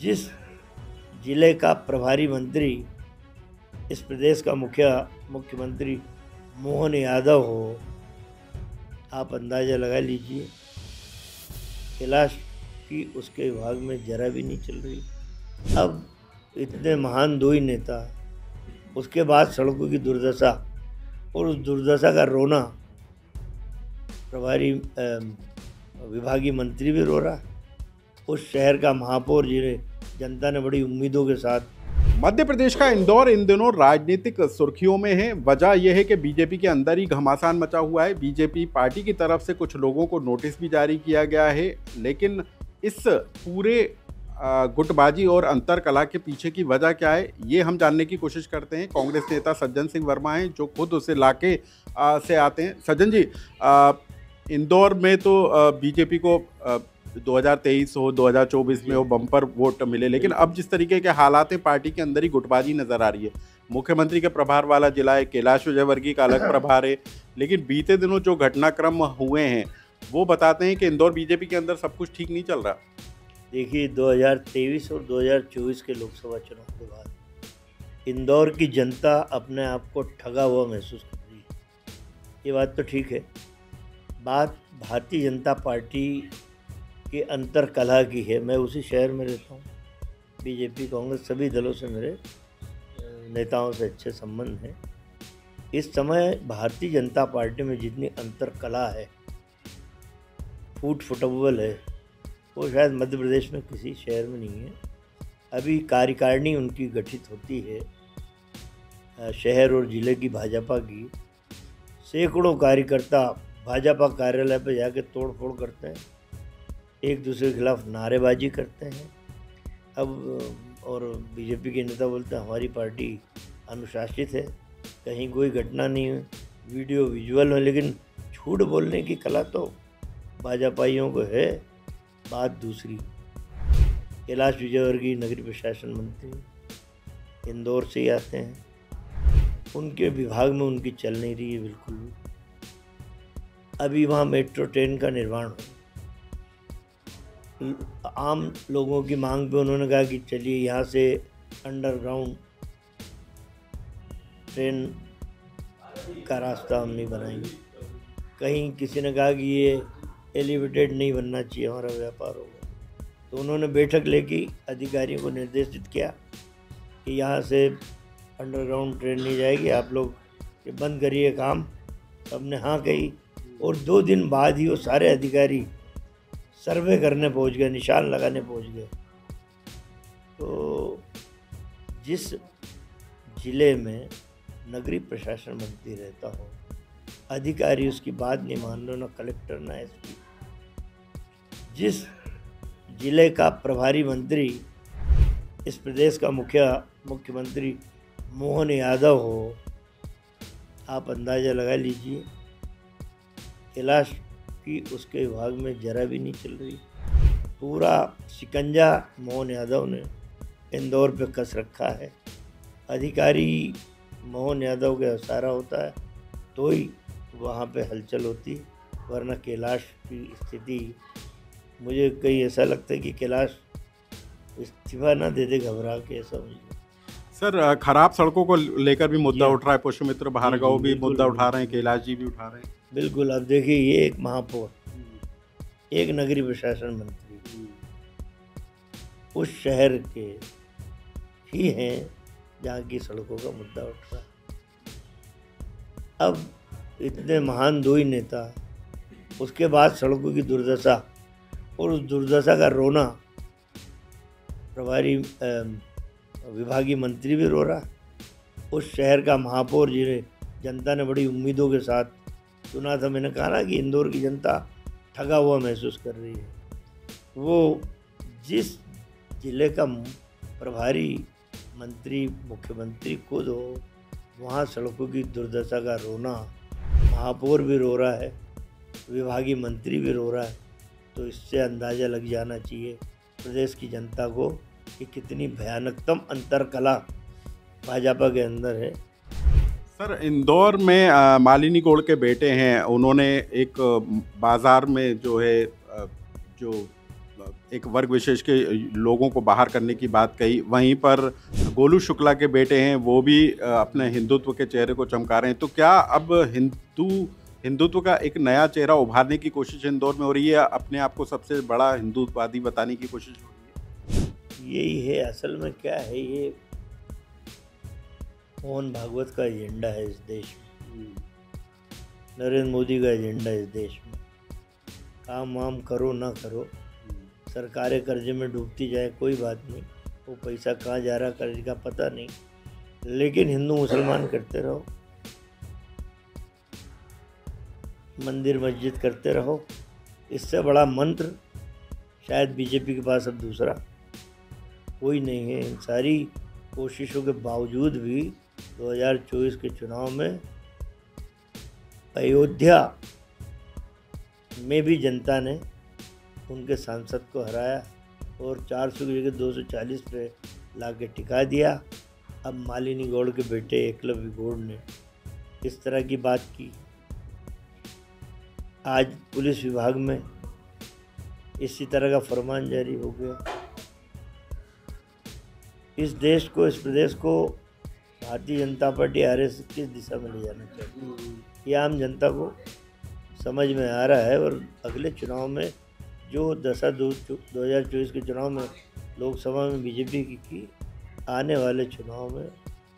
जिस जिले का प्रभारी मंत्री इस प्रदेश का मुख्यमंत्री मोहन यादव हो, आप अंदाज़ा लगा लीजिए कैलाश की उसके विभाग में जरा भी नहीं चल रही। अब इतने महान दो ही नेता, उसके बाद सड़कों की दुर्दशा और उस दुर्दशा का रोना प्रभारी विभागीय मंत्री भी रो रहा है, उस शहर का महापौर जिन्हें जनता ने बड़ी उम्मीदों के साथ। मध्य प्रदेश का इंदौर इन दिनों राजनीतिक सुर्खियों में है। वजह यह है कि बीजेपी के अंदर ही घमासान मचा हुआ है। बीजेपी पार्टी की तरफ से कुछ लोगों को नोटिस भी जारी किया गया है, लेकिन इस पूरे गुटबाजी और अंतर कला के पीछे की वजह क्या है, ये हम जानने की कोशिश करते हैं। कांग्रेस नेता सज्जन सिंह वर्मा हैं, जो खुद उस इलाके से आते हैं। सज्जन जी, इंदौर में तो बीजेपी को 2023 हो 2024 में हो बम्पर वोट मिले, लेकिन अब जिस तरीके के हालात हैं पार्टी के अंदर ही गुटबाजी नजर आ रही है। मुख्यमंत्री के प्रभार वाला जिला है, कैलाश विजयवर्गीय का अलग प्रभार है, लेकिन बीते दिनों जो घटनाक्रम हुए हैं वो बताते हैं कि इंदौर बीजेपी के अंदर सब कुछ ठीक नहीं चल रहा। देखिए, 2023 और 2024 के लोकसभा चुनाव के बाद इंदौर की जनता अपने आप को ठगा हुआ महसूस कर रही है। ये बात तो ठीक है। बात भारतीय जनता पार्टी के अंतर कलह की है। मैं उसी शहर में रहता हूँ। बीजेपी कांग्रेस सभी दलों से मेरे नेताओं से अच्छे संबंध हैं। इस समय भारतीय जनता पार्टी में जितनी अंतर कलह है, फुटबॉल है, वो शायद मध्य प्रदेश में किसी शहर में नहीं है। अभी कार्यकारिणी उनकी गठित होती है शहर और ज़िले की भाजपा की। सैकड़ों कार्यकर्ता भाजपा कार्यालय पर जाके तोड़ फोड़ करते हैं, एक दूसरे के खिलाफ नारेबाजी करते हैं। अब और बीजेपी के नेता बोलते हैं हमारी पार्टी अनुशासित है, कहीं कोई घटना नहीं है, वीडियो विजुअल है, लेकिन झूठ बोलने की कला तो भाजपाइयों को है। बात दूसरी, कैलाश विजयवर्गीय नगरीय प्रशासन मंत्री इंदौर से ही आते हैं। उनके विभाग में उनकी चल नहीं रही है बिल्कुल भी। अभी वहाँ मेट्रो ट्रेन का निर्माण हो, आम लोगों की मांग पे उन्होंने कहा कि चलिए यहाँ से अंडरग्राउंड ट्रेन का रास्ता हम नहीं बनाएंगे। कहीं किसी ने कहा कि ये एलिवेटेड नहीं बनना चाहिए, हमारा व्यापार होगा। तो उन्होंने बैठक लेके अधिकारियों को निर्देशित किया कि यहाँ से अंडरग्राउंड ट्रेन नहीं जाएगी, आप लोग ये बंद करिए काम। सबने हाँ कही और 2 दिन बाद ही वो सारे अधिकारी सर्वे करने पहुंच गए, निशान लगाने पहुंच गए। तो जिस जिले में नगरीय प्रशासन मंत्री रहता हो, अधिकारी उसकी बात नहीं मान रहे, ना कलेक्टर ना एसपी। जिस जिले का प्रभारी मंत्री इस प्रदेश का मुख्यमंत्री मोहन यादव हो, आप अंदाज़ा लगा लीजिए कैलाश की उसके विभाग में जरा भी नहीं चल रही। पूरा शिकंजा मोहन यादव ने इंदौर पे कस रखा है। अधिकारी मोहन यादव का इशारा होता है तो ही वहाँ पे हलचल होती, वरना कैलाश की स्थिति, मुझे कहीं ऐसा लगता है कि कैलाश इस्तीफा ना दे दे घबरा के, ऐसा मुझे। सर, खराब सड़कों को लेकर भी मुद्दा उठ रहा है, पुष्पमित्र भार्गव भी मुद्दा उठा रहे हैं, कैलाश जी भी उठा रहे हैं। बिल्कुल। अब देखिए, ये एक महापौर, एक नगरीय प्रशासन मंत्री उस शहर के ही हैं जहाँ की सड़कों का मुद्दा उठ रहा है। अब इतने महान दो ही नेता, उसके बाद सड़कों की दुर्दशा और उस दुर्दशा का रोना प्रभारी विभागीय मंत्री भी रो रहा है, उस शहर का महापौर जिन्हें जनता ने बड़ी उम्मीदों के साथ चुना था। मैंने कहा ना कि इंदौर की जनता ठगा हुआ महसूस कर रही है। वो जिस जिले का प्रभारी मंत्री मुख्यमंत्री खुद हो, वहाँ सड़कों की दुर्दशा का रोना महापौर भी रो रहा है, विभागीय मंत्री भी रो रहा है। तो इससे अंदाज़ा लग जाना चाहिए प्रदेश की जनता को कि कितनी भयानकतम अंतरकला भाजपा के अंदर है। सर, इंदौर में मालिनी गौड़ के बेटे हैं, उन्होंने एक बाज़ार में जो है जो एक वर्ग विशेष के लोगों को बाहर करने की बात कही। वहीं पर गोलू शुक्ला के बेटे हैं, वो भी अपने हिंदुत्व के चेहरे को चमका रहे हैं। तो क्या अब हिंदुत्व का एक नया चेहरा उभारने की कोशिश इंदौर में हो रही है? अपने आप को सबसे बड़ा हिंदुत्ववादी बताने की कोशिश हो रही है? यही है असल में। क्या है, ये मोहन भागवत का एजेंडा है इस देश में, नरेंद्र मोदी का एजेंडा इस देश में। काम वाम करो ना करो, सरकारें कर्जे में डूबती जाए कोई बात नहीं, वो पैसा कहाँ जा रहा कर्ज का पता नहीं, लेकिन हिंदू मुसलमान करते रहो, मंदिर मस्जिद करते रहो। इससे बड़ा मंत्र शायद बीजेपी के पास अब दूसरा कोई नहीं है। इन सारी कोशिशों के बावजूद भी 2024 के चुनाव में अयोध्या में भी जनता ने उनके सांसद को हराया और 400 की जगह 240 पे ला के टिका दिया। अब मालिनी गौड़ के बेटे एकलव्य गौड़ ने इस तरह की बात की। आज पुलिस विभाग में इसी तरह का फरमान जारी हो गया। इस देश को, इस प्रदेश को भारतीय जनता पार्टी आरएसएस किस दिशा में ले जाना चाहिए, ये आम जनता को समझ में आ रहा है। और अगले चुनाव में जो दशा 2024 के चुनाव में लोकसभा में बीजेपी की आने वाले चुनाव में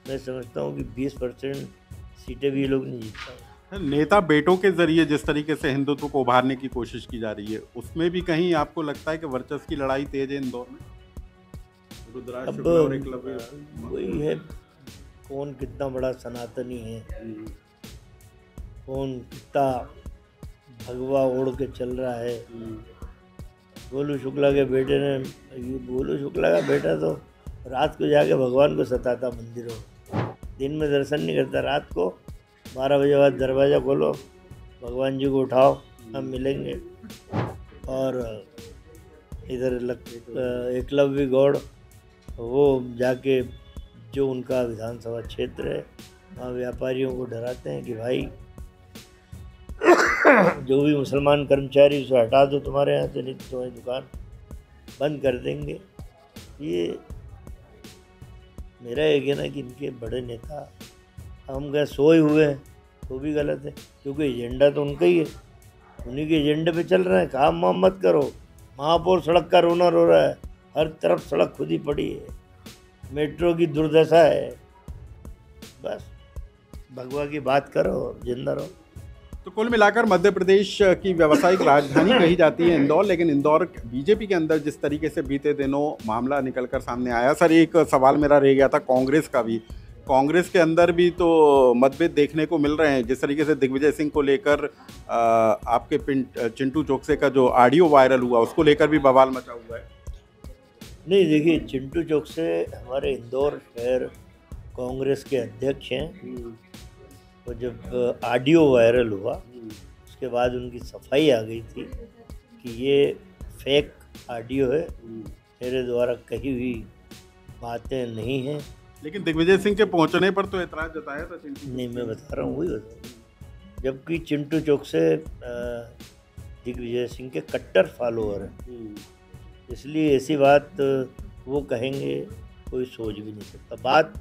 मैं समझता हूँ कि 20% सीटें भी ये लोग नहीं जीत पाएंगे। नेता बेटों के जरिए जिस तरीके से हिंदुत्व को उभारने की कोशिश की जा रही है, उसमें भी कहीं आपको लगता है कि वर्चस्व की लड़ाई तेज है इंदौर में? अब वही है, कौन कितना बड़ा सनातनी है, कौन कितना भगवा ओढ़ के चल रहा है। गोलू शुक्ला के बेटे ने, गोलू शुक्ला का बेटा तो रात को जाके भगवान को सताता मंदिरों में, दिन में दर्शन नहीं करता। रात को 12 बजे बाद दरवाज़ा खोलो, भगवान जी को उठाओ, हम मिलेंगे। और इधर एकलव्य गौड़, वो जाके जो उनका विधानसभा क्षेत्र है वहाँ व्यापारियों को डराते हैं कि भाई जो भी मुसलमान कर्मचारी उसे हटा दो तुम्हारे यहाँ से, नहीं तो तुम्हारी दुकान बंद कर देंगे। ये मेरा ये कहना कि इनके बड़े नेता हम क्या सोए हुए हैं तो भी गलत है, क्योंकि एजेंडा तो उनका ही है, उन्हीं के एजेंडे पे चल रहा है। काम वाम मत करो। महापौर सड़क का रोना रो रहा है, हर तरफ सड़क खुदी पड़ी है, मेट्रो की दुर्दशा है। बस भगवा की बात करो, जिंदा रहो। तो कुल मिलाकर मध्य प्रदेश की व्यावसायिक राजधानी कही जाती है इंदौर, लेकिन इंदौर बीजेपी के अंदर जिस तरीके से बीते दिनों मामला निकलकर सामने आया, सर एक सवाल मेरा रह गया था कांग्रेस का भी। कांग्रेस के अंदर भी तो मतभेद देखने को मिल रहे हैं। जिस तरीके से दिग्विजय सिंह को लेकर आपके चिंटू चोकसे का जो ऑडियो वायरल हुआ, उसको लेकर भी बवाल मचा हुआ है। नहीं देखिए, चिंटू चोकसे हमारे इंदौर शहर कांग्रेस के अध्यक्ष हैं। तो जब ऑडियो वायरल हुआ उसके बाद उनकी सफाई आ गई थी कि ये फेक ऑडियो है, मेरे द्वारा कही हुई बातें नहीं हैं। लेकिन दिग्विजय सिंह के पहुंचने पर तो एतराज जताया था चिंटू। नहीं, मैं बता रहा हूँ, वही बता रहा हूँ। जबकि चिंटू चोकसे दिग्विजय सिंह के कट्टर फॉलोअर हैं, इसलिए ऐसी बात वो कहेंगे कोई सोच भी नहीं सकता। बात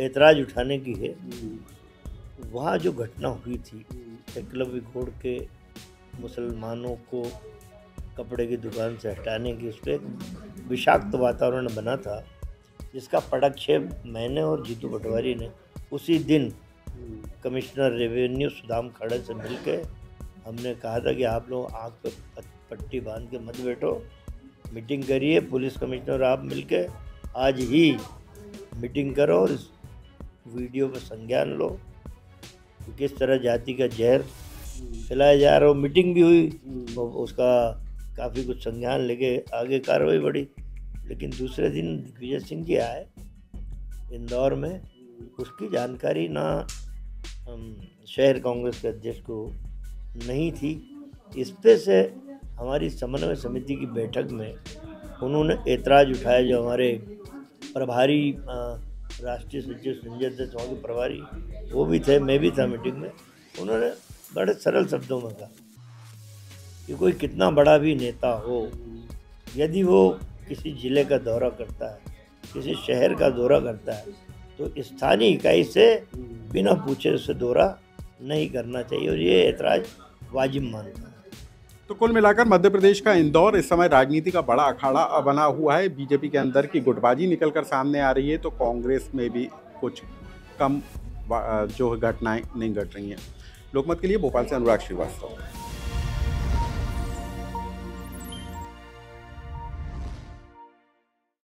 एतराज़ उठाने की है। वहाँ जो घटना हुई थी, एकलव्य गौड़ के मुसलमानों को कपड़े की दुकान से हटाने की, उस पर विषाक्त वातावरण बना था, जिसका पदक्षेप मैंने और जीतू पटवारी ने उसी दिन कमिश्नर रेवेन्यू सुदाम खड़े से मिलकर हमने कहा था कि आप लोग आँख पर पट्टी बांध के मत बैठो, मीटिंग करिए, पुलिस कमिश्नर आप मिलकर आज ही मीटिंग करो और इस वीडियो पर संज्ञान लो कि किस तरह जाति का जहर फैलाया जा रहा हो। मीटिंग भी हुई, तो उसका काफ़ी कुछ संज्ञान लेके आगे कार्रवाई बढ़ी। लेकिन दूसरे दिन दिग्विजय सिंह जी आए इंदौर में, उसकी जानकारी ना शहर कांग्रेस के अध्यक्ष को नहीं थी। इस पे से हमारी समन्वय समिति की बैठक में उन्होंने एतराज़ उठाया। जो हमारे प्रभारी राष्ट्रीय सचिव संजय दत्त वहाँ के प्रभारी वो भी थे, मैं भी था मीटिंग में। उन्होंने बड़े सरल शब्दों में कहा कि कोई कितना बड़ा भी नेता हो, यदि वो किसी ज़िले का दौरा करता है, किसी शहर का दौरा करता है, तो स्थानीय इकाई से बिना पूछे उसे दौरा नहीं करना चाहिए और ये ऐतराज़ वाजिब मानता है। तो कुल मिलाकर मध्य प्रदेश का इंदौर इस समय राजनीति का बड़ा अखाड़ा बना हुआ है। बीजेपी के अंदर की गुटबाजी निकलकर सामने आ रही है, तो कांग्रेस में भी कुछ कम जो घटनाएं नहीं घट रही हैं। लोकमत के लिए भोपाल से अनुराग श्रीवास्तव।